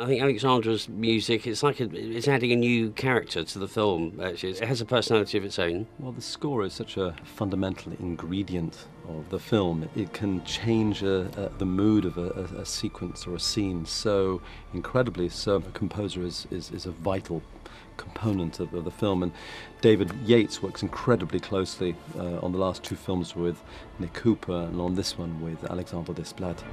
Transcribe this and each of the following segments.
think Alexandra's music, it's adding a new character to the film, actually. It has a personality of its own. Well, the score is such a fundamental ingredient of the film. It can change the mood of a sequence or a scene so incredibly. So a composer is a vital component of the film, and David Yates works incredibly closely on the last two films with Nick Cooper and on this one with Alexandre Desplat.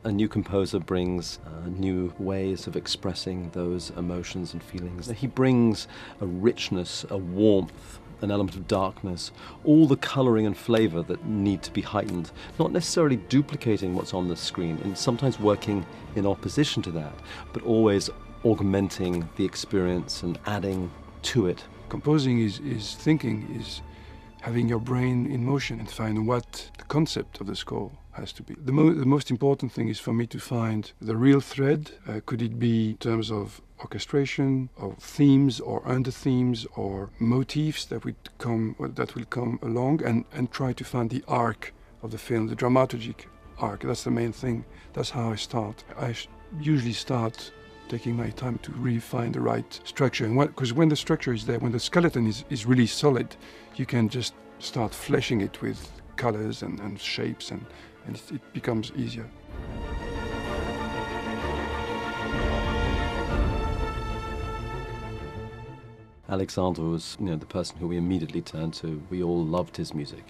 A new composer brings new ways of expressing those emotions and feelings. He brings a richness, a warmth, an element of darkness, all the colouring and flavour that need to be heightened, not necessarily duplicating what's on the screen, and sometimes working in opposition to that, but always augmenting the experience and adding to it. Composing is thinking, is having your brain in motion and find what the concept of the score has to be. The most important thing is for me to find the real thread. Could it be in terms of orchestration, or themes, or under-themes, or motifs that will come along, and try to find the arc of the film, the dramaturgic arc. That's the main thing. That's how I start. I usually start taking my time to really find the right structure. Because when the structure is there, when the skeleton is really solid, you can just start fleshing it with colors and shapes, and it becomes easier. Alexandre was, the person who we immediately turned to. We all loved his music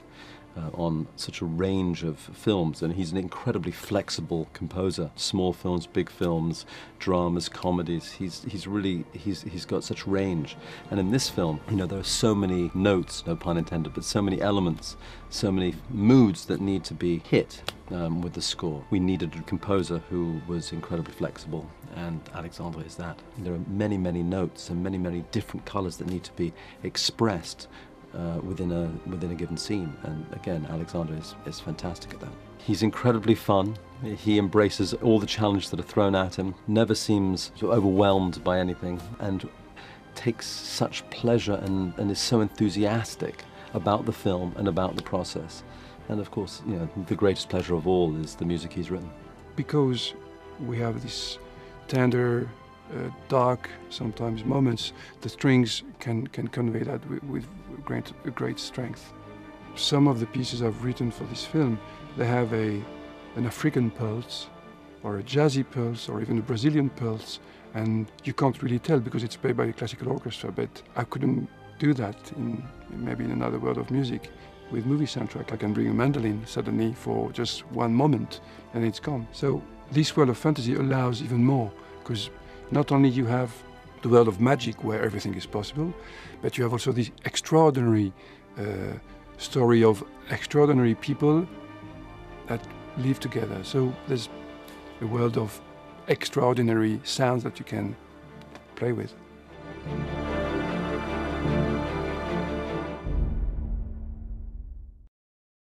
on such a range of films, and he's an incredibly flexible composer. Small films, big films, dramas, comedies. He's got such range. And in this film, there are so many notes, no pun intended, but so many elements, so many moods that need to be hit with the score. We needed a composer who was incredibly flexible, and Alexandre is that. There are many, many notes and many, many different colours that need to be expressed within a given scene, and again, Alexandre is fantastic at that. He's incredibly fun. He embraces all the challenges that are thrown at him, never seems overwhelmed by anything, and takes such pleasure and is so enthusiastic about the film and about the process. And of course, the greatest pleasure of all is the music he's written. Because we have this tender, dark, sometimes moments, the strings can convey that with great strength. Some of the pieces I've written for this film, they have an African pulse, or a jazzy pulse, or even a Brazilian pulse, and you can't really tell because it's played by a classical orchestra, but I couldn't do that maybe in another world of music. With movie soundtrack, I can bring a mandolin suddenly for just one moment, and it's gone. So this world of fantasy allows even more, because not only you have the world of magic where everything is possible, but you have also this extraordinary story of extraordinary people that live together. So there's a world of extraordinary sounds that you can play with.